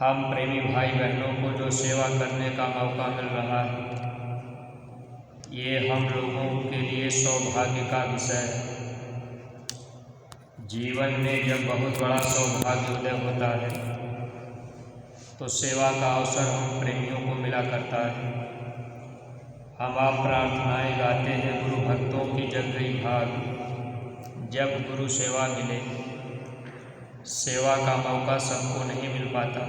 हम प्रेमी भाई बहनों को जो सेवा करने का मौका मिल रहा है, ये हम लोगों के लिए सौभाग्य का विषय है। जीवन में जब बहुत बड़ा सौभाग्य उदय होता है तो सेवा का अवसर हम प्रेमियों को मिला करता है। हम आप प्रार्थनाएं गाते हैं गुरु भक्तों की जग गई भाग, जब गुरु सेवा मिले। सेवा का मौका सबको नहीं मिल पाता,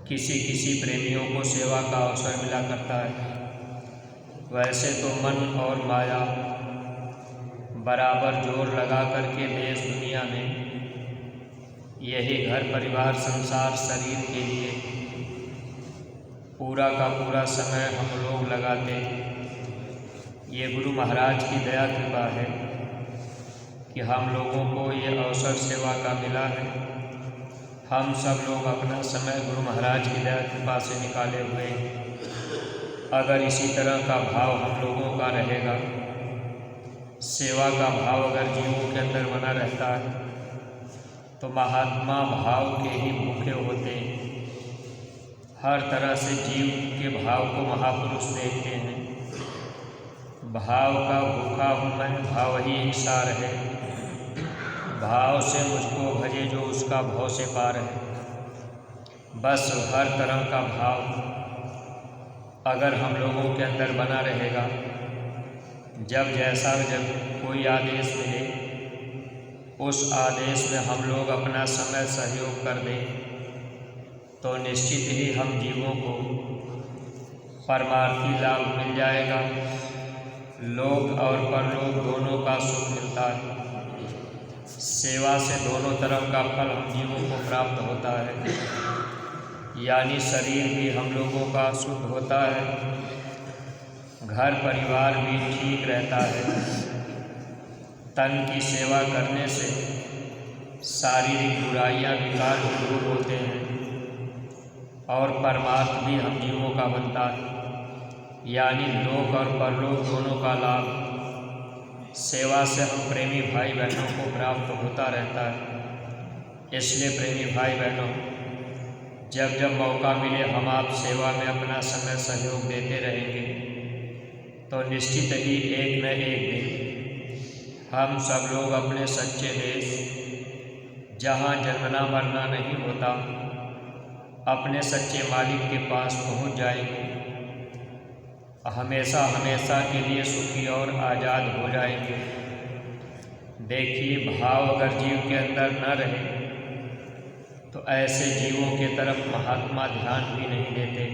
किसी किसी प्रेमियों को सेवा का अवसर मिला करता है। वैसे तो मन और माया बराबर जोर लगा करके देश दुनिया में यही घर परिवार संसार शरीर के लिए पूरा का पूरा समय हम लोग लगाते हैं। ये गुरु महाराज की दया कृपा है कि हम लोगों को ये अवसर सेवा का मिला है। हम सब लोग अपना समय गुरु महाराज की दया कृपा से निकाले हुए। अगर इसी तरह का भाव हम लोगों का रहेगा, सेवा का भाव अगर जीवों के अंदर बना रहता है, तो महात्मा भाव के ही भूखे होते हैं। हर तरह से जीव के भाव को महापुरुष देखते हैं। भाव का भूखा हूँ मैं, भाव ही एक सार है। भाव से मुझको भजे जो उसका भव से पार है। बस हर तरह का भाव अगर हम लोगों के अंदर बना रहेगा, जब कोई आदेश मिले उस आदेश में हम लोग अपना समय सहयोग कर दें, तो निश्चित ही हम जीवों को परमार्थी लाभ मिल जाएगा। लोक और परलोक दोनों का सुख मिलता है। सेवा से दोनों तरफ का फल हम जीवों को प्राप्त होता है, यानी शरीर भी हम लोगों का शुद्ध होता है, घर परिवार भी ठीक रहता है। तन की सेवा करने से शारीरिक बुराइयां विकार भी दूर होते हैं और परमार्थ भी हम जीवों का बनता है, यानी लोक और परलोक दोनों का लाभ सेवा से हम प्रेमी भाई बहनों को प्राप्त होता रहता है। इसलिए प्रेमी भाई बहनों, जब जब मौका मिले हम आप सेवा में अपना समय सहयोग देते रहेंगे, तो निश्चित ही एक न एक दिन हम सब लोग अपने सच्चे देश, जहाँ जन्मना मरना नहीं होता, अपने सच्चे मालिक के पास पहुँच जाएंगे। हमेशा हमेशा के लिए सुखी और आज़ाद हो जाएंगे। देखिए, भाव अगर जीव के अंदर न रहे तो ऐसे जीवों के तरफ महात्मा ध्यान भी नहीं देते।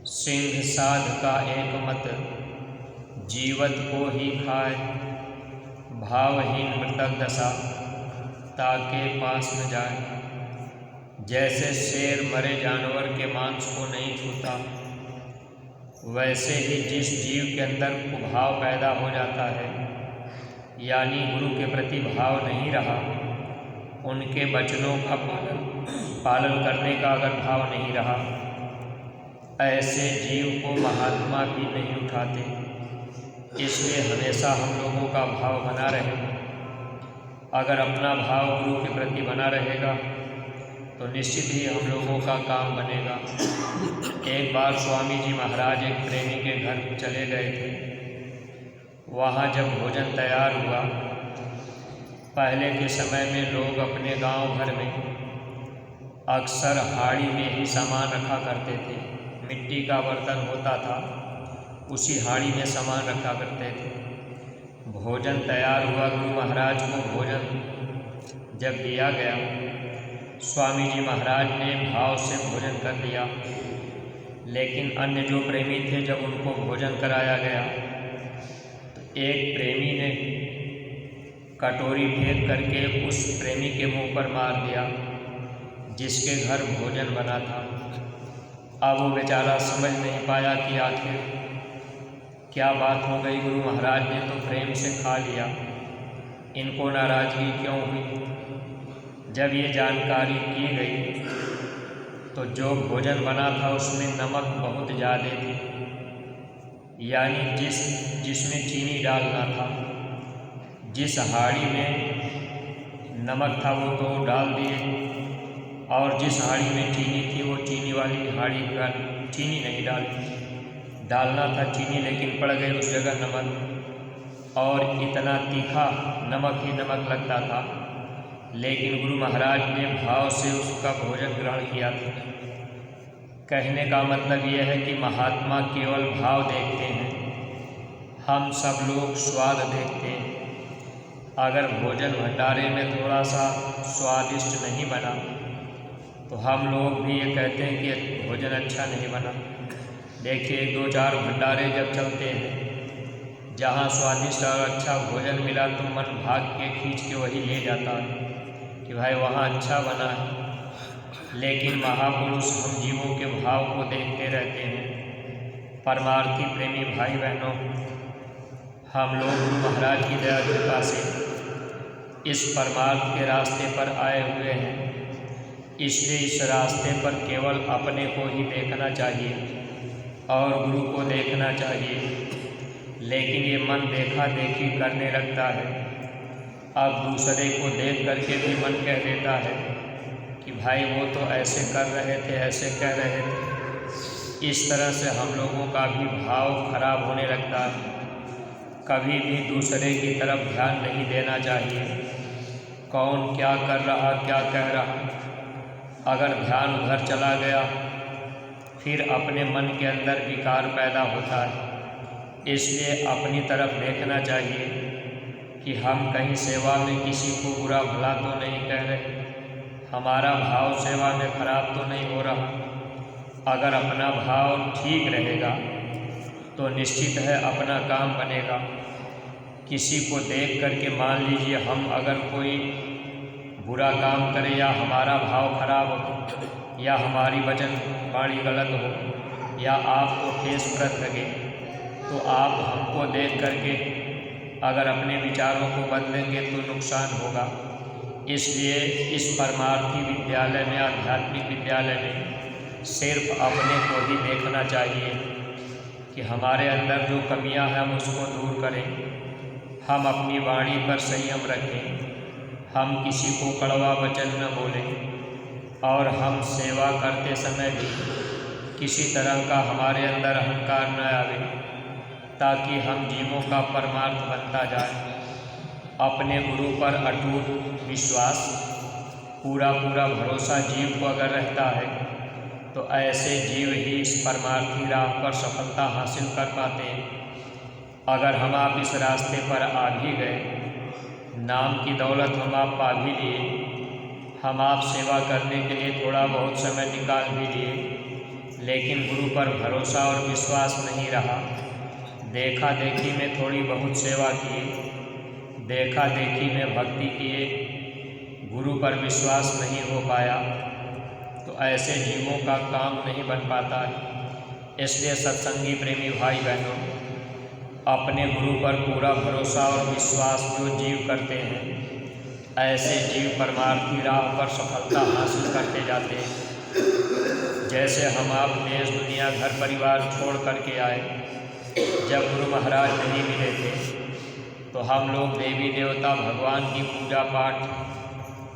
सिंह साध का एक मत, जीवत को ही खाए। भावहीन मृतक दशा, ताके पास न जाए। जैसे शेर मरे जानवर के मांस को नहीं छूता, वैसे ही जिस जीव के अंदर कुभाव पैदा हो जाता है, यानी गुरु के प्रति भाव नहीं रहा, उनके वचनों का पालन करने का अगर भाव नहीं रहा, ऐसे जीव को महात्मा भी नहीं उठाते। इसलिए हमेशा हम लोगों का भाव बना रहे। अगर अपना भाव गुरु के प्रति बना रहेगा तो निश्चित ही हम लोगों का काम बनेगा। एक बार स्वामी जी महाराज एक प्रेमी के घर चले गए थे। वहाँ जब भोजन तैयार हुआ, पहले के समय में लोग अपने गांव घर में अक्सर हाड़ी में ही सामान रखा करते थे। मिट्टी का बर्तन होता था, उसी हाड़ी में सामान रखा करते थे। भोजन तैयार हुआ, गुरु महाराज को भोजन जब दिया गया, स्वामी जी महाराज ने भाव से भोजन कर लिया, लेकिन अन्य जो प्रेमी थे, जब उनको भोजन कराया गया तो एक प्रेमी ने कटोरी फेंक करके उस प्रेमी के मुंह पर मार दिया जिसके घर भोजन बना था। अब वो बेचारा समझ नहीं पाया कि आखिर क्या बात हो गई। गुरु महाराज ने तो प्रेम से खा लिया, इनको नाराज़गी क्यों हुई। जब ये जानकारी की गई तो जो भोजन बना था उसमें नमक बहुत ज़्यादा थी, यानी जिसमें चीनी डालना था, जिस हाड़ी में नमक था वो तो डाल दिए, और जिस हांडी में चीनी थी वो चीनी वाली हांडी का चीनी नहीं डालना था चीनी, लेकिन पड़ गई उस जगह नमक, और इतना तीखा नमक ही नमक लगता था। लेकिन गुरु महाराज ने भाव से उसका भोजन ग्रहण किया था। कहने का मतलब यह है कि महात्मा केवल भाव देखते हैं, हम सब लोग स्वाद देखते हैं। अगर भोजन भंडारे में थोड़ा सा स्वादिष्ट नहीं बना तो हम लोग भी ये कहते हैं कि भोजन अच्छा नहीं बना। देखिए 2-4 भंडारे जब चलते हैं, जहाँ स्वादिष्ट और अच्छा भोजन मिला तो मन भाग के खींच के वही ले जाता है कि भाई वहाँ अच्छा बना है। लेकिन महापुरुष हम जीवों के भाव को देखते रहते हैं। परमार्थी प्रेमी भाई बहनों, हम लोग गुरु महाराज की दया कृपा से इस परमार्थ के रास्ते पर आए हुए हैं, इसलिए इस रास्ते पर केवल अपने को ही देखना चाहिए और गुरु को देखना चाहिए। लेकिन ये मन देखा देखी करने लगता है। अब दूसरे को देख करके भी मन कह देता है कि भाई वो तो ऐसे कर रहे थे, ऐसे कह रहे थे। इस तरह से हम लोगों का भी भाव खराब होने लगता है। कभी भी दूसरे की तरफ ध्यान नहीं देना चाहिए, कौन क्या कर रहा, क्या कह रहा। अगर ध्यान उधर चला गया फिर अपने मन के अंदर विकार पैदा होता है। इसलिए अपनी तरफ देखना चाहिए कि हम कहीं सेवा में किसी को बुरा भला तो नहीं कह रहे, हमारा भाव सेवा में खराब तो नहीं हो रहा। अगर अपना भाव ठीक रहेगा तो निश्चित है अपना काम बनेगा। किसी को देख करके मान लीजिए हम अगर कोई बुरा काम करें या हमारा भाव खराब हो या हमारी वचन वाणी गलत हो या आपको ठेस व्रत लगे, तो आप हमको देख करके अगर अपने विचारों को बदलेंगे तो नुकसान होगा। इसलिए इस परमार्थी विद्यालय में, आध्यात्मिक विद्यालय में सिर्फ अपने को ही देखना चाहिए कि हमारे अंदर जो कमियां हैं हम उसको दूर करें, हम अपनी वाणी पर संयम रखें, हम किसी को कड़वा वचन न बोलें और हम सेवा करते समय भी किसी तरह का हमारे अंदर अहंकार न आवे, ताकि हम जीवों का परमार्थ बनता जाए। अपने गुरु पर अटूट विश्वास, पूरा भरोसा जीव को अगर रहता है तो ऐसे जीव ही इस परमार्थी राह पर सफलता हासिल कर पाते हैं। अगर हम आप इस रास्ते पर आ भी गए, नाम की दौलत हम आप पा भी लिए, हम आप सेवा करने के लिए थोड़ा बहुत समय निकाल भी लिए, लेकिन गुरु पर भरोसा और विश्वास नहीं रहा, देखा देखी में थोड़ी बहुत सेवा किए, देखा देखी में भक्ति किए, गुरु पर विश्वास नहीं हो पाया, तो ऐसे जीवों का काम नहीं बन पाता है। इसलिए सत्संगी प्रेमी भाई बहनों, अपने गुरु पर पूरा भरोसा और विश्वास जो जीव करते हैं, ऐसे जीव परमार्थी राह पर सफलता हासिल करते जाते हैं। जैसे हम आप देश दुनिया घर परिवार छोड़ करके आए, जब गुरु महाराज नहीं मिले थे तो हम लोग देवी देवता भगवान की पूजा पाठ,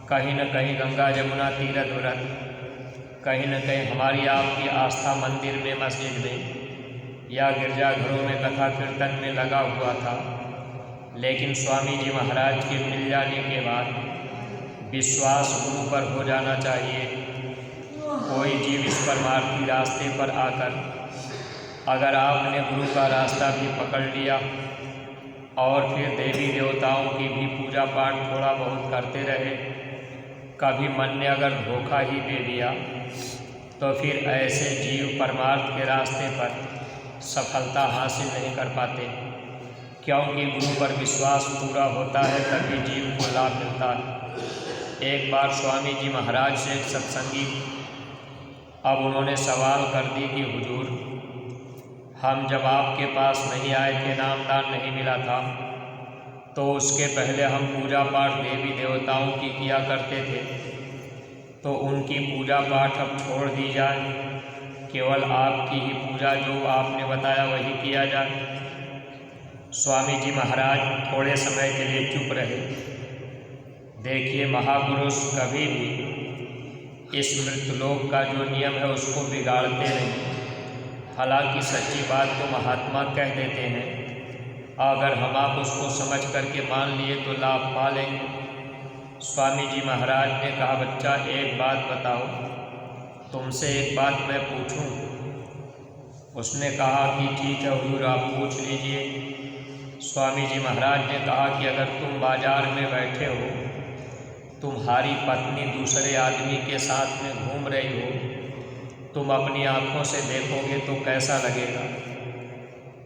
कहीं न कहीं गंगा जमुना तीर्थ व्रत, कहीं न कहीं हमारी आपकी आस्था मंदिर में, मस्जिद में या गिरजाघरों में कथा कीर्तन में लगा हुआ था। लेकिन स्वामी जी महाराज के मिल जाने के बाद विश्वास गुरु पर हो जाना चाहिए। कोई जीव इस परमार्थी रास्ते पर आकर अगर आपने गुरु का रास्ता भी पकड़ लिया और फिर देवी देवताओं की भी पूजा पाठ थोड़ा बहुत करते रहे, कभी मन ने अगर धोखा ही दे दिया, तो फिर ऐसे जीव परमार्थ के रास्ते पर सफलता हासिल नहीं कर पाते। क्योंकि गुरु पर विश्वास पूरा होता है तभी जीव को लाभ मिलता है। एक बार स्वामी जी महाराज से एक सत्संगी, अब उन्होंने सवाल कर दी कि हुजूर, हम जब आपके पास नहीं आए थे, नामदान नहीं मिला था, तो उसके पहले हम पूजा पाठ देवी देवताओं की किया करते थे, तो उनकी पूजा पाठ अब छोड़ दी जाए, केवल आपकी ही पूजा जो आपने बताया वही किया जाए। स्वामी जी महाराज थोड़े समय के लिए चुप रहे। देखिए महापुरुष कभी भी इस मृतलोक का जो नियम है उसको बिगाड़ते नहीं। हालांकि सच्ची बात तो महात्मा कह देते हैं, अगर हम आप उसको समझ करके मान लिए तो लाभ पा लेंगे। स्वामी जी महाराज ने कहा, बच्चा एक बात बताओ, तुमसे एक बात मैं पूछूं? उसने कहा कि ठीक है हुजूर, आप पूछ लीजिए। स्वामी जी महाराज ने कहा कि अगर तुम बाजार में बैठे हो, तुम्हारी पत्नी दूसरे आदमी के साथ में घूम रही हो, तुम अपनी आँखों से देखोगे तो कैसा लगेगा?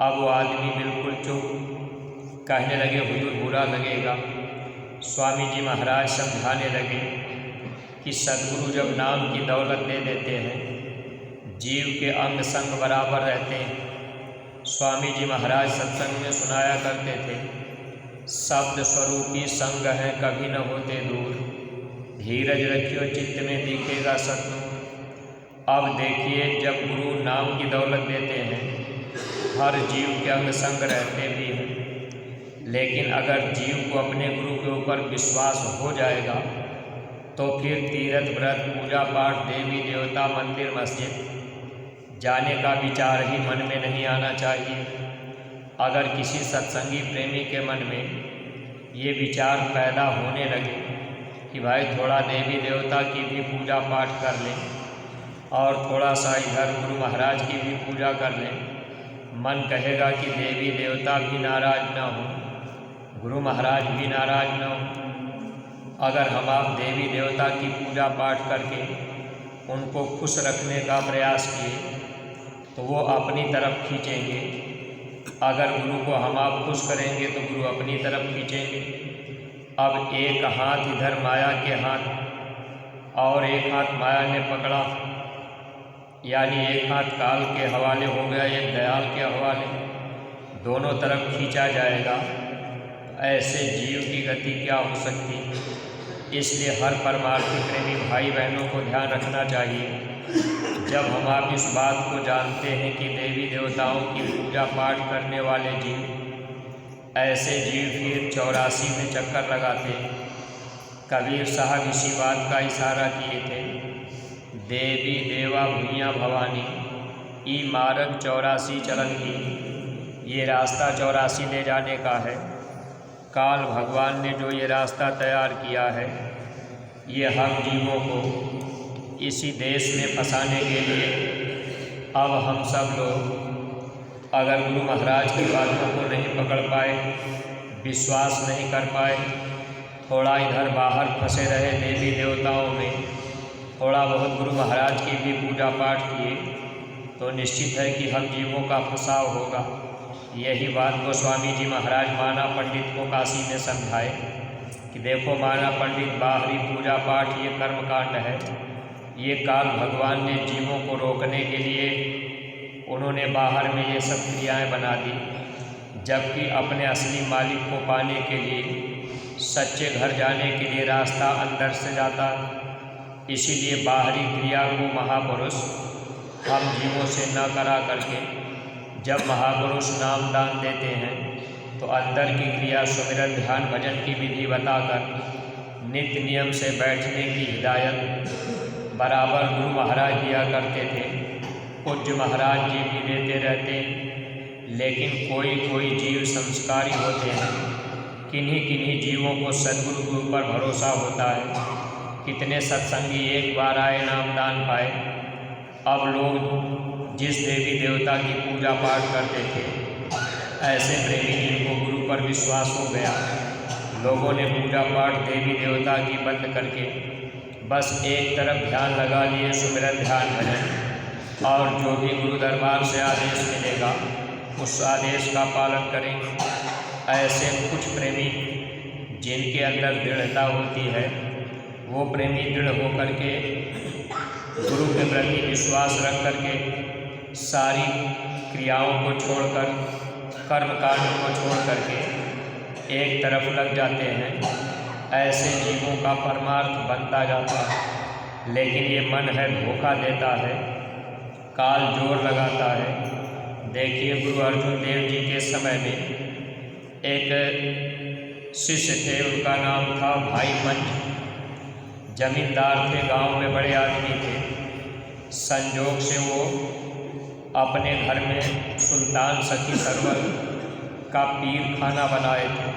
अब वो आदमी बिल्कुल चुप, कहने लगे हुजूर बुरा लगेगा। स्वामी जी महाराज समझाने लगे कि सद्गुरु जब नाम की दौलत दे देते हैं, जीव के अंग संग बराबर रहते हैं। स्वामी जी महाराज सत्संग में सुनाया करते थे, शब्द स्वरूपी संग है कभी न होते दूर, धीरज रखियो चित्त में दिखेगा सतनूर। अब देखिए, जब गुरु नाम की दौलत देते हैं, हर जीव के अंग संग रहते भी हैं, लेकिन अगर जीव को अपने गुरु के ऊपर विश्वास हो जाएगा तो फिर तीर्थ व्रत पूजा पाठ देवी देवता मंदिर मस्जिद जाने का विचार ही मन में नहीं आना चाहिए। अगर किसी सत्संगी प्रेमी के मन में ये विचार पैदा होने लगे कि भाई थोड़ा देवी देवता की भी पूजा पाठ कर लें और थोड़ा सा इधर गुरु महाराज की भी पूजा कर लें, मन कहेगा कि देवी देवता भी नाराज ना हो, गुरु महाराज भी नाराज ना हो। अगर हम आप देवी देवता की पूजा पाठ करके उनको खुश रखने का प्रयास किए तो वो अपनी तरफ खींचेंगे। अगर गुरु को हम आप खुश करेंगे तो गुरु अपनी तरफ खींचेंगे। अब एक हाथ इधर माया के हाथ और एक हाथ माया ने पकड़ा, यानी एक हाथ काल के हवाले हो गया, एक दयाल के हवाले, दोनों तरफ खींचा जाएगा। ऐसे जीव की गति क्या हो सकती? इसलिए हर परमार्थी प्रेमी भाई बहनों को ध्यान रखना चाहिए। जब हम आप इस बात को जानते हैं कि देवी देवताओं की पूजा पाठ करने वाले जीव, ऐसे जीव फिर 84 में चक्कर लगाते। कबीर साहब इसी बात का इशारा किए थे, देवी देवा भुइयाँ भवानी ई मार्ग 84 चलन की। ये रास्ता 84 ले जाने का है। काल भगवान ने जो ये रास्ता तैयार किया है, ये हम जीवों को इसी देश में फंसाने के लिए अब हम सब लोग अगर गुरु महाराज की बातों को नहीं पकड़ पाए, विश्वास नहीं कर पाए, थोड़ा इधर बाहर फंसे रहे देवी देवताओं में, थोड़ा बहुत गुरु महाराज की भी पूजा पाठ किए, तो निश्चित है कि हम जीवों का फंसाव होगा। यही बात को स्वामी जी महाराज माना पंडित को काशी में समझाए कि देखो माना पंडित, बाहरी पूजा पाठ ये कर्मकांड है, ये काल भगवान ने जीवों को रोकने के लिए उन्होंने बाहर में ये सब क्रियाएँ बना दी, जबकि अपने असली मालिक को पाने के लिए सच्चे घर जाने के लिए रास्ता अंदर से जाता। इसीलिए बाहरी क्रिया को महापुरुष हम जीवों से न करा करके जब महापुरुष नाम दान देते हैं तो अंदर की क्रिया सुमिरन ध्यान भजन की विधि बताकर नित्य नियम से बैठने की हिदायत बराबर गुरु महाराज दिया करते थे। पूज्य महाराज जी भी देते रहते। लेकिन कोई कोई जीव संस्कारी होते हैं, किन्हीं किन्हीं जीवों को सद्गुरु के ऊपर भरोसा होता है। कितने सत्संगी एक बार आए नाम दान पाए। अब लोग जिस देवी देवता की पूजा पाठ करते थे, ऐसे प्रेमी जिनको गुरु पर विश्वास हो गया, लोगों ने पूजा पाठ देवी देवता की बंद करके बस एक तरफ ध्यान लगा लिए, सुमिरन ध्यान भजन, और जो भी गुरु दरबार से आदेश मिलेगा उस आदेश का पालन करेंगे। ऐसे कुछ प्रेमी जिनके अंदर दृढ़ता होती है, वो प्रेमी दृढ़ होकर के गुरु के प्रति विश्वास रख करके सारी क्रियाओं को छोड़कर, कर्मकांड को छोड़ करके एक तरफ लग जाते हैं। ऐसे जीवों का परमार्थ बनता जाता है। लेकिन ये मन है धोखा देता है, काल जोर लगाता है। देखिए गुरु अर्जुन देव जी के समय में एक शिष्य थे, उनका नाम था भाई मंच। जमींदार थे, गांव में बड़े आदमी थे। संजोग से वो अपने घर में सुल्तान सखी सरवर का पीर खाना बनाए थे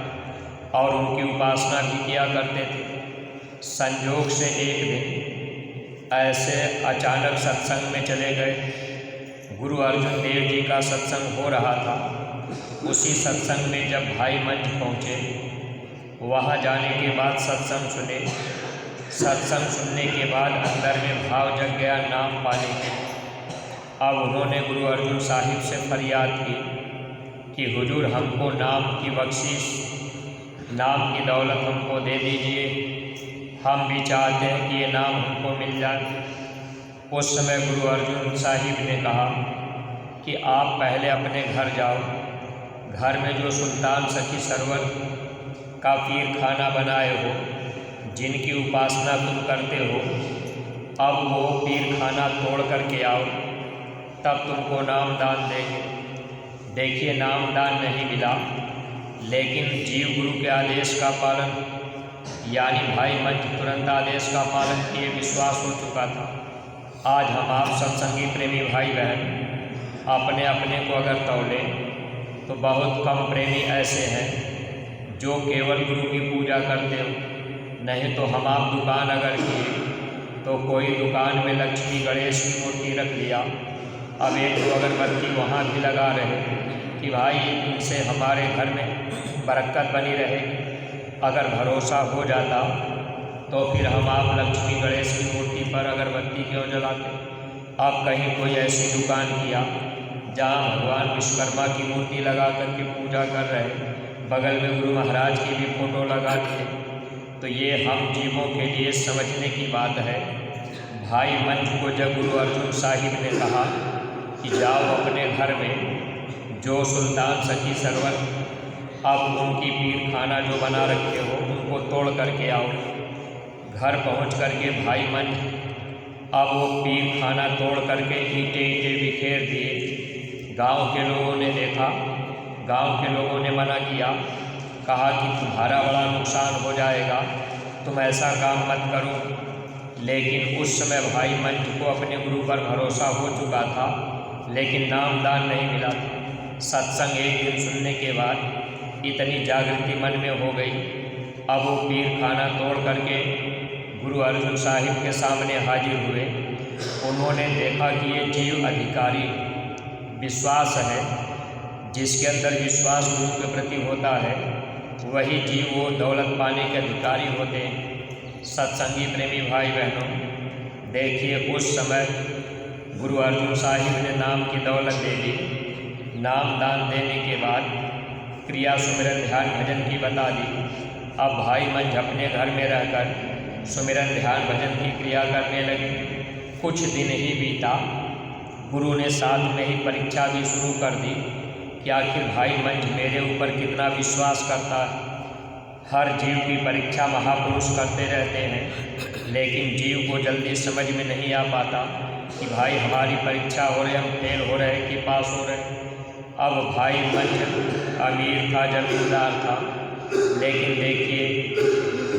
और उनकी उपासना भी किया करते थे। संजोग से एक दिन ऐसे अचानक सत्संग में चले गए। गुरु अर्जुन देव जी का सत्संग हो रहा था। उसी सत्संग में जब भाई मंच पहुँचे, वहाँ जाने के बाद सत्संग सुने। सत्संग सुनने के बाद अंदर में भाव जग गया नाम पाने के। अब उन्होंने गुरु अर्जुन साहिब से फरियाद की कि हुजूर हमको नाम की बख्शिश, नाम की दौलत हमको दे दीजिए, हम भी चाहते हैं कि ये नाम हमको मिल जाए। उस समय गुरु अर्जुन साहिब ने कहा कि आप पहले अपने घर जाओ, घर में जो सुल्तान सखी सरवर का पीर खाना बनाए हो, जिनकी उपासना तुम करते हो, अब वो पीर खाना तोड़ करके आओ, तब तुमको नाम दान देंगे। देखिए, नाम दान नहीं मिला, लेकिन जीव गुरु के आदेश का पालन, यानी भाई मंच तुरंत आदेश का पालन किए, विश्वास हो चुका था। आज हम आप सत्संगी प्रेमी भाई बहन अपने अपने को अगर तौले तो बहुत कम प्रेमी ऐसे हैं जो केवल गुरु की पूजा करते हो। नहीं तो हम आप दुकान अगर किए तो कोई दुकान में लक्ष्मी गणेश की मूर्ति रख लिया, अब एक दो अगरबत्ती वहाँ भी लगा रहे कि भाई इनसे हमारे घर में बरकत बनी रहे। अगर भरोसा हो जाता तो फिर हम आप लक्ष्मी गणेश की मूर्ति पर अगरबत्ती क्यों जलाते। अब कहीं कोई ऐसी दुकान किया जहाँ भगवान विश्वकर्मा की मूर्ति लगा करके पूजा कर रहे, बगल में गुरु महाराज की भी फ़ोटो लगा के, तो ये हम जीवों के लिए समझने की बात है। भाई मंच को जब गुरु अर्जुन साहिब ने कहा कि जाओ अपने घर में जो सुल्तान सखी सरवर अब उनकी पीर खाना जो बना रखे हो उनको तोड़ करके आओ, घर पहुंच करके भाई मंच अब वो पीर खाना तोड़ करके ईंटे बिखेर दिए। गांव के लोगों ने देखा, गांव के लोगों ने मना किया, कहा कि तुम्हारा बड़ा नुकसान हो जाएगा, तुम ऐसा काम मत करो। लेकिन उस समय भाई मंच को अपने गुरु पर भरोसा हो चुका था, लेकिन नाम दान नहीं मिला। सत्संग एक दिन सुनने के बाद इतनी जागृति मन में हो गई, अब वो पीर खाना तोड़ करके गुरु अर्जुन साहिब के सामने हाजिर हुए। उन्होंने देखा कि ये जीव अधिकारी विश्वास है, जिसके अंदर विश्वास गुरु के प्रति होता है, वही जीव वो दौलत पाने के अधिकारी होते हैं। सत्संगी प्रेमी भाई बहनों, देखिए उस समय गुरु अर्जुन साहिब ने नाम की दौलत दे दी। नाम दान देने के बाद क्रिया सुमिरन ध्यान भजन की बता दी। अब भाई मंच अपने घर में रहकर सुमिरन ध्यान भजन की क्रिया करने लगे। कुछ दिन ही बीता, गुरु ने साथ में ही परीक्षा भी शुरू कर दी कि आखिर भाई मंच मेरे ऊपर कितना विश्वास करता है। हर जीव की परीक्षा महापुरुष करते रहते हैं, लेकिन जीव को जल्दी समझ में नहीं आ पाता कि भाई हमारी परीक्षा हो रही, हम फेल हो रहे कि पास हो रहे। अब भाई मंच अमीर था, जमींदार था, लेकिन देखिए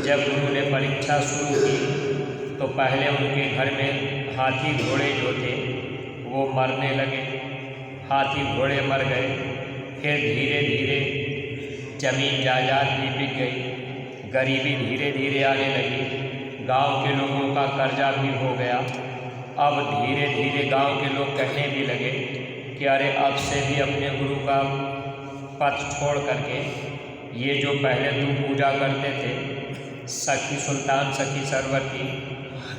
जब उन्होंने परीक्षा शुरू की तो पहले उनके घर में हाथी घोड़े जो थे वो मरने लगे। हाथी घोड़े मर गए, फिर धीरे धीरे जमीन जायदाद भी बिक गई, गरीबी धीरे धीरे आने लगी, गांव के लोगों का कर्जा भी हो गया। अब धीरे धीरे गांव के लोग कहने भी लगे कि अरे अब से भी अपने गुरु का पथ छोड़ करके ये जो पहले तुम पूजा करते थे सखी सुल्तान सखी सरवर की,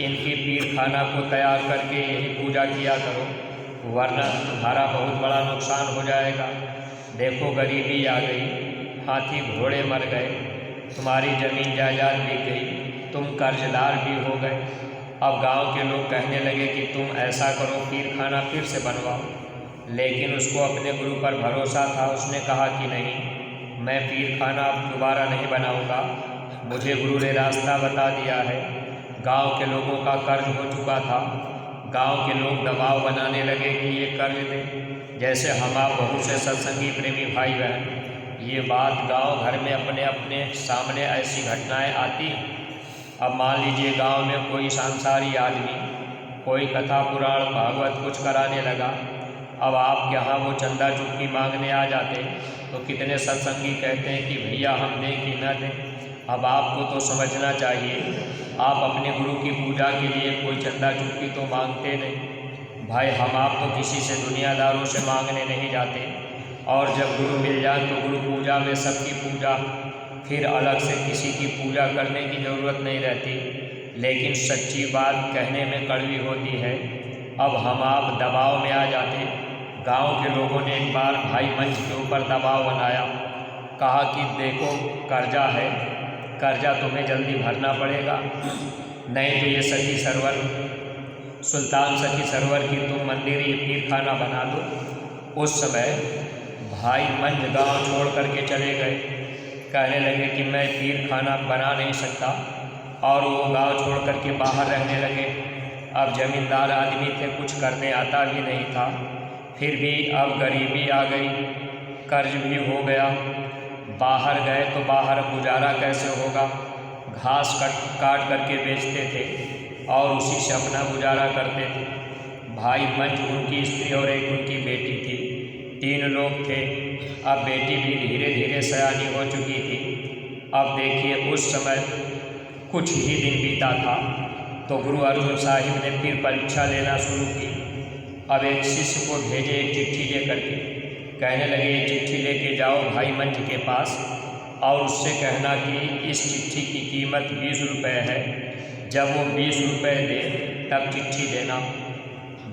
इनकी पीर खाना को तैयार करके यही पूजा किया करो, वरना तुम्हारा बहुत बड़ा नुकसान हो जाएगा। देखो गरीबी आ गई, हाथी घोड़े मर गए, तुम्हारी ज़मीन जायदाद बिक गई, तुम कर्जदार भी हो गए। अब गांव के लोग कहने लगे कि तुम ऐसा करो, पीर खाना फिर से बनवाओ। लेकिन उसको अपने गुरु पर भरोसा था, उसने कहा कि नहीं, मैं पीर खाना अब दोबारा नहीं बनाऊंगा, मुझे गुरु ने रास्ता बता दिया है। गांव के लोगों का कर्ज हो चुका था, गांव के लोग दबाव बनाने लगे कि ये कर्ज दें। जैसे हम आप बहुत से सत्संगी प्रेमी भाई बहन, ये बात गांव घर में अपने अपने सामने ऐसी घटनाएं आती अब मान लीजिए गांव में कोई सांसारी आदमी कोई कथा पुराण भागवत कुछ कराने लगा, अब आपके यहाँ वो चंदा चुटकी मांगने आ जाते तो कितने सत्संगी कहते हैं कि भैया हम दें कि न दें। अब आपको तो समझना चाहिए, आप अपने गुरु की पूजा के लिए कोई चंदा चुटकी तो मांगते नहीं भाई। हम आप तो किसी से दुनियादारों से मांगने नहीं जाते, और जब गुरु मिल जाए तो गुरु पूजा में सबकी पूजा, फिर अलग से किसी की पूजा करने की ज़रूरत नहीं रहती। लेकिन सच्ची बात कहने में कड़वी होती है। अब हम आप दबाव में आ जाते। गांव के लोगों ने एक बार भाई मंच के ऊपर दबाव बनाया, कहा कि देखो कर्जा है, कर्जा तुम्हें जल्दी भरना पड़ेगा, नहीं तो ये सखी सरवर सुल्तान सखी सरवर की तुम मंदिर ये पीर खाना बना दो। उस समय भाई मंझ गांव छोड़ करके चले गए, कहने लगे कि मैं पीर खाना बना नहीं सकता, और वो गांव छोड़ करके बाहर रहने लगे। अब ज़मींदार आदमी थे, कुछ करने आता भी नहीं था, फिर भी अब गरीबी आ गई, कर्ज भी हो गया। बाहर गए तो बाहर गुजारा कैसे होगा, घास काट करके बेचते थे और उसी से अपना गुजारा करते थे। भाई मंच उनकी स्त्री और एक उनकी बेटी थी, 3 लोग थे। अब बेटी भी धीरे धीरे सयानी हो चुकी थी। अब देखिए उस समय कुछ ही दिन बीता था तो गुरु अर्जुन साहिब ने फिर परीक्षा लेना शुरू की। अब एक शिष्य को भेजे एक चिट्ठी ले करके, कहने लगे ये चिट्ठी लेके जाओ भाई मंच के पास और उससे कहना कि इस चिट्ठी की कीमत 20 रुपये है, जब वो 20 रुपये दे तब चिट्ठी देना।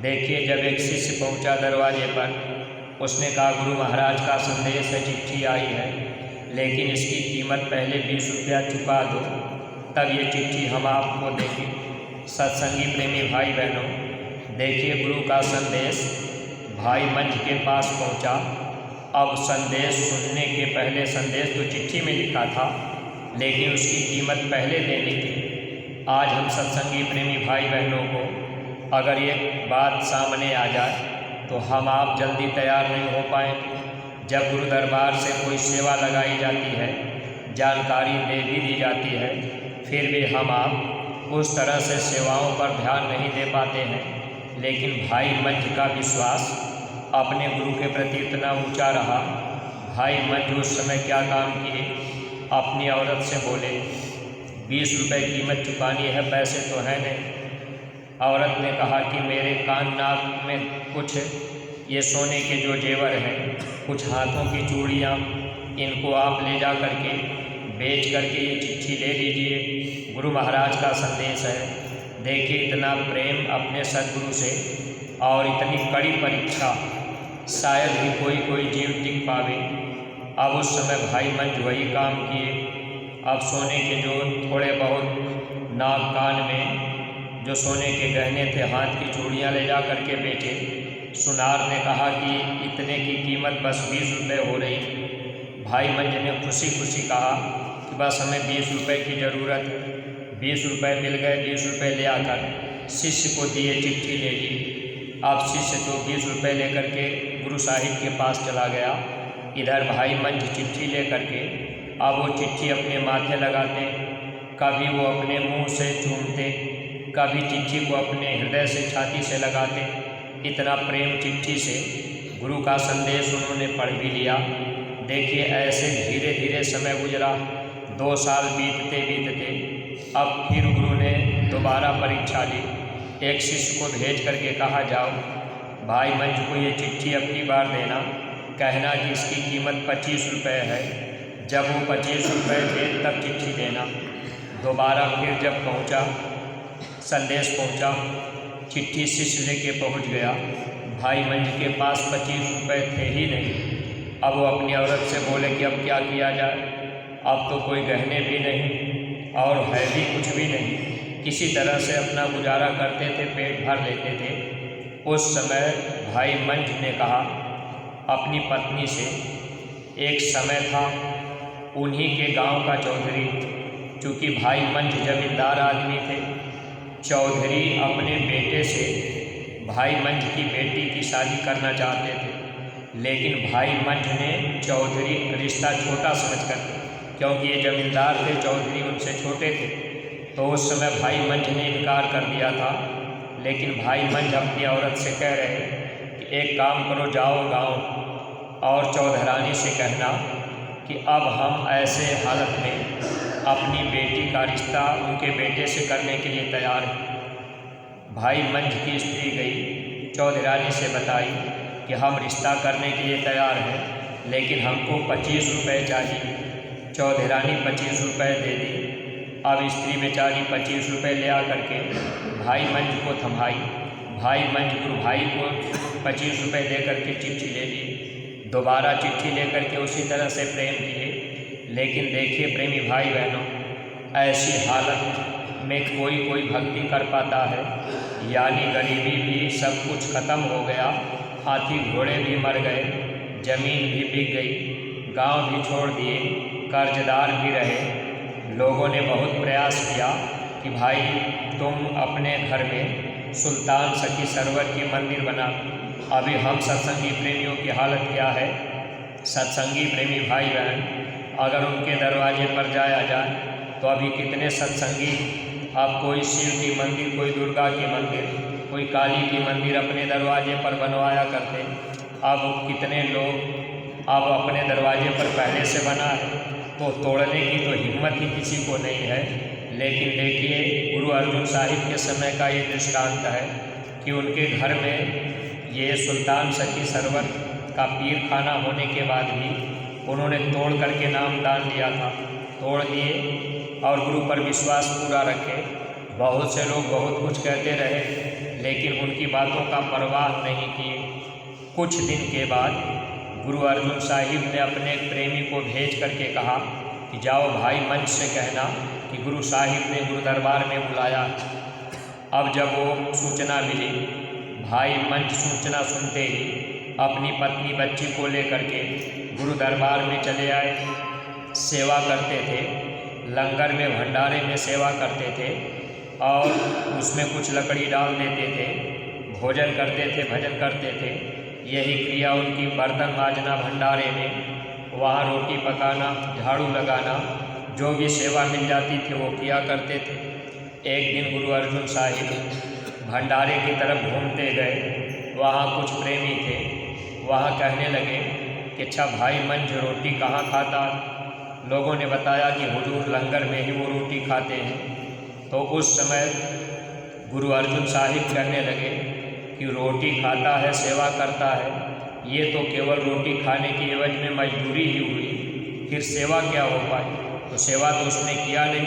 देखिए जब एक शिष्य पहुंचा दरवाजे पर, उसने कहा गुरु महाराज का संदेश है, चिट्ठी आई है, लेकिन इसकी कीमत पहले 20 रुपया चुका दो, तब ये चिट्ठी हम आपको देंगे। सत्संगी प्रेमी भाई बहनों, देखिए गुरु का संदेश भाई मंच के पास पहुंचा। अब संदेश सुनने के पहले, संदेश तो चिट्ठी में लिखा था लेकिन उसकी कीमत पहले देनी थी। आज हम सत्संगी प्रेमी भाई बहनों को अगर ये बात सामने आ जाए तो हम आप जल्दी तैयार नहीं हो पाएंगे। जब गुरु दरबार से कोई सेवा लगाई जाती है, जानकारी दे भी दी जाती है, फिर भी हम आप उस तरह से सेवाओं पर ध्यान नहीं दे पाते हैं। लेकिन भाई मंच का विश्वास अपने गुरु के प्रति इतना ऊंचा रहा। भाई मंच उस समय क्या काम किए, अपनी औरत से बोले 20 रुपये कीमत चुकानी है, पैसे तो है नहीं। औरत ने कहा कि मेरे कान नाक में कुछ ये सोने के जो जेवर हैं, कुछ हाथों की चूड़ियाँ, इनको आप ले जा करके बेच करके ये चिट्ठी ले लीजिए, गुरु महाराज का संदेश है। देखिए इतना प्रेम अपने सद्गुरु से और इतनी कड़ी परीक्षा शायद ही कोई जीव टिक पावे। अब उस समय भाई मंच वही काम किए। अब सोने के जो थोड़े बहुत नाक कान में जो सोने के गहने थे, हाथ की चूड़ियाँ ले जा करके बेचे। सुनार ने कहा कि इतने की कीमत बस 20 रुपये हो रही। भाई मंच ने खुशी खुशी कहा कि बस हमें 20 रुपये की ज़रूरत है। 20 रुपये मिल गए। 20 रुपये ले आकर शिष्य को दिए, चिट्ठी ले ली। अब शिष्य तो 20 रुपये लेकर के गुरु साहिब के पास चला गया। इधर भाई मंच चिट्ठी ले करके अब वो चिट्ठी अपने माथे लगाते, कभी वो अपने मुंह से चूमते, कभी चिट्ठी को अपने हृदय से छाती से लगाते। इतना प्रेम चिट्ठी से गुरु का संदेश उन्होंने पढ़ भी लिया। देखिए ऐसे धीरे धीरे समय गुजरा। 2 साल बीतते बीतते अब फिर गुरु ने दोबारा परीक्षा ली। एक शिष्य को भेज करके कहा जाओ भाई मंच को ये चिट्ठी अब की बार देना, कहना कि इसकी कीमत 25 रुपये है, जब वो 25 रुपये दे तब चिट्ठी देना। दोबारा फिर जब पहुंचा, संदेश पहुंचा, चिट्ठी शिष्य लेके पहुंच गया। भाई मंच के पास 25 रुपये थे ही नहीं। अब वो अपनी औरत से बोले कि अब क्या किया जाए, अब तो कोई गहने भी नहीं और है भी कुछ भी नहीं, किसी तरह से अपना गुजारा करते थे, पेट भर लेते थे। उस समय भाई मंच ने कहा अपनी पत्नी से, एक समय था उन्हीं के गांव का चौधरी, चूँकि भाई मंच जमींदार आदमी थे, चौधरी अपने बेटे से भाई मंच की बेटी की शादी करना चाहते थे। लेकिन भाई मंच ने चौधरी रिश्ता छोटा समझकर, क्योंकि ये जमींदार थे, चौधरी उनसे छोटे थे, तो उस समय भाई मंझ ने इनकार कर दिया था। लेकिन भाई मंझ अपनी औरत से कह रहे कि एक काम करो, जाओ गांव और चौधरानी से कहना कि अब हम ऐसे हालत में अपनी बेटी का रिश्ता उनके बेटे से करने के लिए तैयार हैं। भाई मंझ की स्त्री गई चौधरानी से बताई कि हम रिश्ता करने के लिए तैयार हैं, लेकिन हमको 25 रुपये चाहिए। चौधरानी 25 रुपये दे दी। अब स्त्री बेचारी 25 रुपये ले आकर के भाई मंझ को थमाई। भाई मंझ गुरु भाई को 25 रुपये दे करके चिट्ठी ले ली। दोबारा चिट्ठी लेकर के उसी तरह से प्रेम किए। लेकिन देखिए प्रेमी भाई बहनों, ऐसी हालत में कोई भक्ति कर पाता है। यानी गरीबी भी सब कुछ खत्म हो गया, हाथी घोड़े भी मर गए, जमीन भी बिक गई, गांव भी छोड़ दिए, कर्जदार भी रहे। लोगों ने बहुत प्रयास किया कि भाई तुम अपने घर में सुल्तान सखी सरवर की मंदिर बना। अभी हम सत्संगी प्रेमियों की हालत क्या है? सत्संगी प्रेमी भाई बहन अगर उनके दरवाजे पर जाया जाए तो अभी कितने सत्संगी अब कोई शिव की मंदिर, कोई दुर्गा की मंदिर, कोई काली की मंदिर अपने दरवाजे पर बनवाया करते। अब कितने लोग अब अपने दरवाजे पर पहले से बना है तो तोड़ने की तो हिम्मत ही किसी को नहीं है। लेकिन देखिए गुरु अर्जुन साहिब के समय का ये दृष्टांत है कि उनके घर में ये सुल्तान सखी सरवर का पीर खाना होने के बाद भी उन्होंने तोड़ करके नाम दान दिया था। तोड़ दिए और गुरु पर विश्वास पूरा रखे। बहुत से लोग बहुत कुछ कहते रहे, लेकिन उनकी बातों का परवाह नहीं किए। कुछ दिन के बाद गुरु अर्जुन साहिब ने अपने एक प्रेमी को भेज करके कहा कि जाओ भाई मंझ से कहना कि गुरु साहिब ने गुरु दरबार में बुलाया। अब जब वो सूचना मिली, भाई मंझ सूचना सुनते ही अपनी पत्नी बच्ची को लेकर के गुरु दरबार में चले आए। सेवा करते थे, लंगर में भंडारे में सेवा करते थे और उसमें कुछ लकड़ी डाल देते थे, भोजन करते थे, भजन करते थे। यही क्रिया उनकी बर्तन माजना भंडारे में, वहाँ रोटी पकाना, झाड़ू लगाना, जो भी सेवा मिल जाती थी वो किया करते थे। एक दिन गुरु अर्जुन साहिब भंडारे की तरफ घूमते गए। वहाँ कुछ प्रेमी थे, वहाँ कहने लगे कि अच्छा भाई मंझ रोटी कहाँ खाता? लोगों ने बताया कि हुजूर लंगर में ही वो रोटी खाते हैं। तो उस समय गुरु अर्जुन साहिब कहने लगे कि रोटी खाता है, सेवा करता है, ये तो केवल रोटी खाने की एवज में मजदूरी ही हुई, फिर सेवा क्या हो पाई? तो सेवा तो उसने किया नहीं,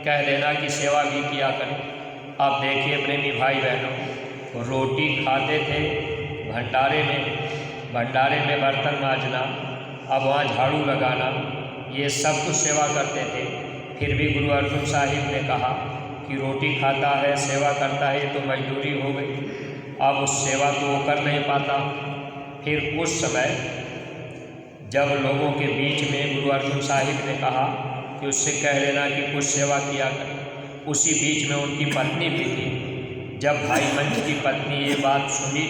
कह देना कि सेवा भी किया करें। अब देखिए प्रेमी भाई बहनों, रोटी खाते थे भंडारे में बर्तन माजना, अब वहाँ झाड़ू लगाना, ये सब कुछ सेवा करते थे। फिर भी गुरु अर्जुन साहिब ने कहा कि रोटी खाता है, सेवा करता है, ये तो मजदूरी हो गई। अब उस सेवा तो वो कर नहीं पाता। फिर उस समय जब लोगों के बीच में गुरु अर्जुन साहिब ने कहा कि उससे कह देना कि कुछ सेवा किया कर, उसी बीच में उनकी पत्नी भी थी। जब भाई मंझ की पत्नी ये बात सुनी,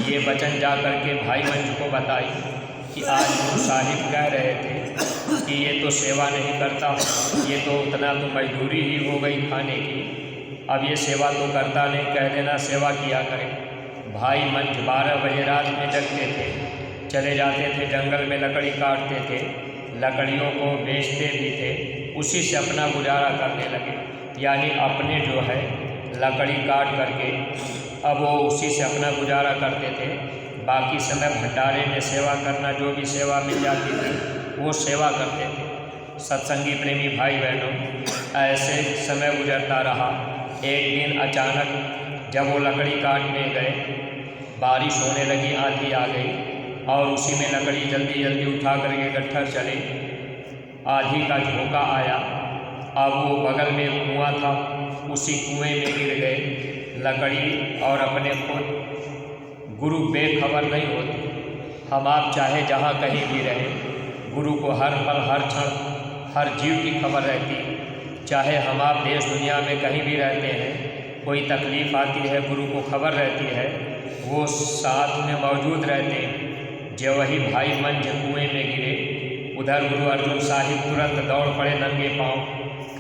ये वचन जा कर के भाई मंझ को बताई कि आज गुरु साहिब कह रहे थे कि ये तो सेवा नहीं करता, ये तो उतना तो मजदूरी ही हो गई खाने की, अब ये सेवा तो करता नहीं, कह देना सेवा किया करें। भाई मंझ 12 बजे रात में जगते थे, चले जाते थे जंगल में, लकड़ी काटते थे, लकड़ियों को बेचते भी थे, उसी से अपना गुजारा करने लगे। यानी अपने जो है लकड़ी काट करके अब वो उसी से अपना गुजारा करते थे। बाकी समय भंडारे में सेवा करना, जो भी सेवा मिल जाती थी वो सेवा करते थे। सत्संगी प्रेमी भाई बहनों, ऐसे समय गुजरता रहा। एक दिन अचानक जब वो लकड़ी काटने गए, बारिश होने लगी, आंधी आ गई और उसी में लकड़ी जल्दी जल्दी उठा करके गट्ठर चले। आंधी का झोंका आया, अब वो बगल में कुआं था, उसी कुएं में गिर गए लकड़ी और अपने खुद। गुरु बेखबर नहीं होते। हम आप चाहे जहाँ कहीं भी रहें, गुरु को हर पल हर क्षण हर जीव की खबर रहती है। चाहे हम आप देश दुनिया में कहीं भी रहते हैं, कोई तकलीफ़ आती है, गुरु को खबर रहती है, वो साथ में मौजूद रहते हैं। जो वही भाई मंझ कुएं में गिरे, उधर गुरु अर्जुन साहिब तुरंत दौड़ पड़े नंगे पाँव,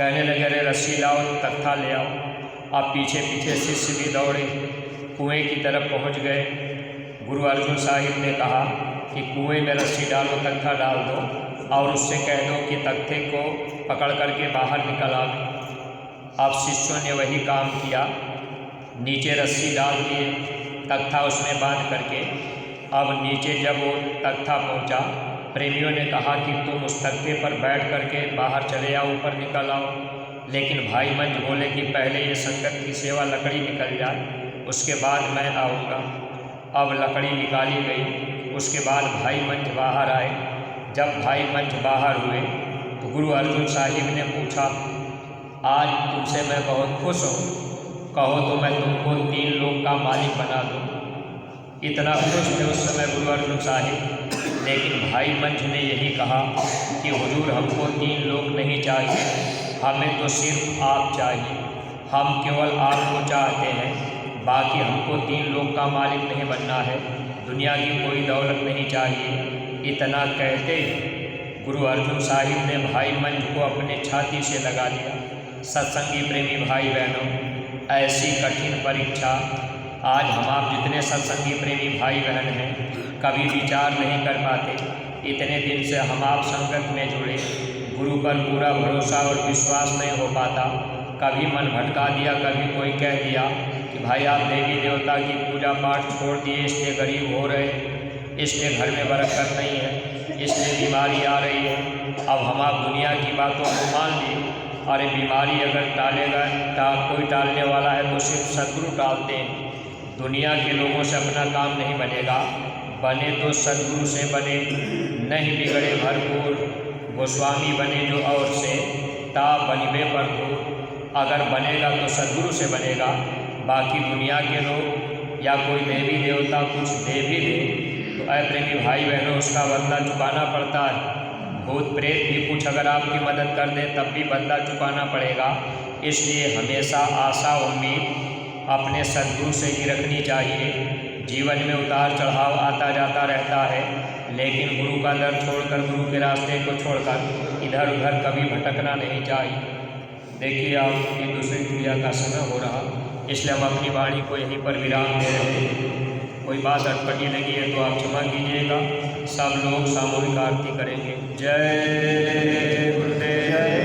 कहने लगे, अरे रस्सी लाओ, तख्ता ले आओ। अब पीछे पीछे शिष्य भी दौड़े, कुएं की तरफ पहुंच गए। गुरु अर्जुन साहिब ने कहा कि कुएं में रस्सी डालो, तख्ता डाल दो और उससे कह दो कि तख्ते को पकड़ करके बाहर निकल आवे। अब शिष्यों ने वही काम किया, नीचे रस्सी डाल दिए, तख्ता उसमें बांध करके। अब नीचे जब वो तख्ता पहुंचा, प्रेमियों ने कहा कि तुम उस तख्ते पर बैठ करके बाहर चले आओ, ऊपर निकल आओ। लेकिन भाई मंझ बोले कि पहले ये संगत की सेवा, लकड़ी निकल जाए, उसके बाद मैं आऊँगा। अब लकड़ी निकाली गई, उसके बाद भाई मंझ बाहर आए। जब भाई मंझ बाहर हुए तो गुरु अर्जुन साहिब ने पूछा, आज तुमसे मैं बहुत खुश हूँ, कहो तो मैं तुमको 3 लोक का मालिक बना दूँ। इतना खुश थे उस समय गुरु अर्जुन साहिब। लेकिन भाई मंझ ने यही कहा कि हुजूर, हमको 3 लोक नहीं चाहिए, हमें तो सिर्फ आप चाहिए, हम केवल आपको चाहते हैं, बाकी हमको 3 लोक का मालिक नहीं बनना है, दुनिया की कोई दौलत नहीं चाहिए। इतना कहते गुरु अर्जुन साहिब ने भाई मंझ को अपने छाती से लगा लिया। सत्संगी प्रेमी भाई बहनों, ऐसी कठिन परीक्षा आज हम आप जितने सत्संगी प्रेमी भाई बहन हैं कभी विचार नहीं कर पाते। इतने दिन से हम आप संगत में जुड़े, गुरु पर पूरा भरोसा और विश्वास नहीं हो पाता। कभी मन भटका दिया, कभी कोई कह दिया कि भाई आप देवी देवता की पूजा पाठ छोड़ दिए, इसलिए गरीब हो रहे, इसलिए घर में बरकत नहीं है, इसलिए बीमारी आ रही है। अब हम आप दुनिया की बातों को मान लिए। अरे बीमारी अगर टालेगा, कोई टालने वाला है तो सिर्फ सद्गुरु टालते हैं। दुनिया के लोगों से अपना काम नहीं बनेगा, बने तो सद्गुरु से बने, नहीं बिगड़े भरपूर, गोस्वामी बने जो और से, ता बनिबे पर दूर। अगर बनेगा तो सद्गुरु से बनेगा, बाकी दुनिया के लोग या कोई देवी देवता कुछ दे भी दे तो ऐ प्रेमी भाई बहनों, उसका बदला चुकाना पड़ता है। भूत प्रेत भी कुछ अगर आपकी मदद कर दे तब भी बदला चुकाना पड़ेगा। इसलिए हमेशा आशा उम्मीद अपने सद्गुरु से ही रखनी चाहिए। जीवन में उतार चढ़ाव आता जाता रहता है, लेकिन गुरु का दर छोड़कर, गुरु के रास्ते को छोड़कर इधर उधर कभी भटकना नहीं चाहिए। देखिए, आपकी दूसरी क्रिया का समय हो रहा, इसलिए हम अपनी वाणी को यहीं पर विराम दे रहे हैं। कोई बात अटपटी लगी है तो आप क्षमा कीजिएगा। सब लोग सामूहिक आरती करेंगे। जय गुरुदेव।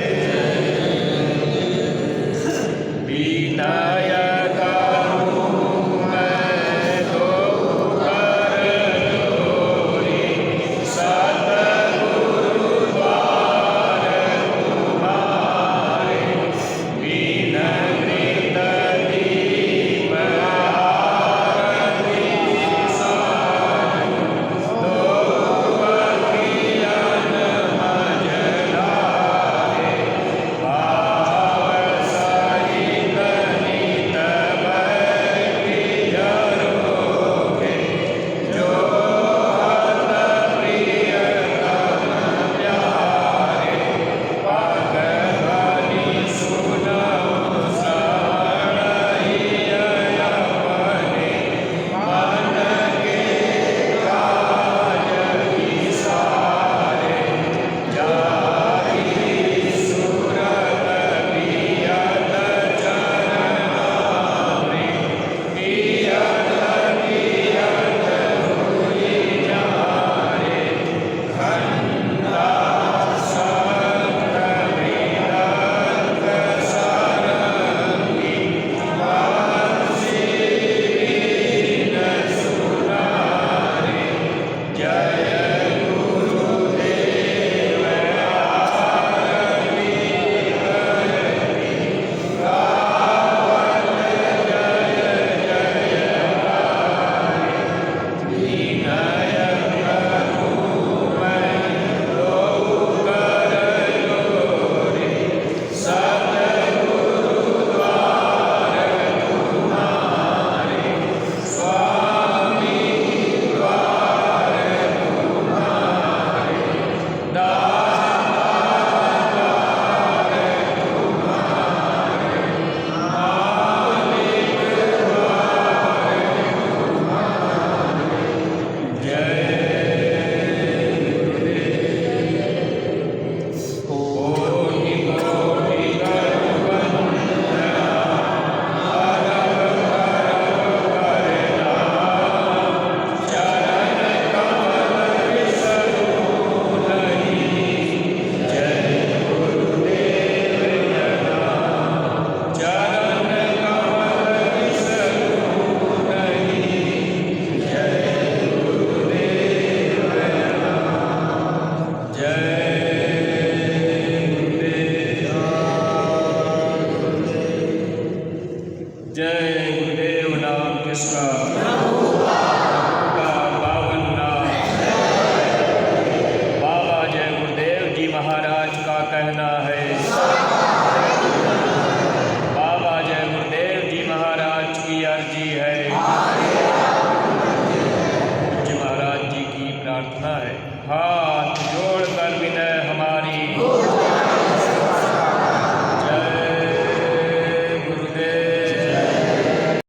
गुरुदेव नाम किसका।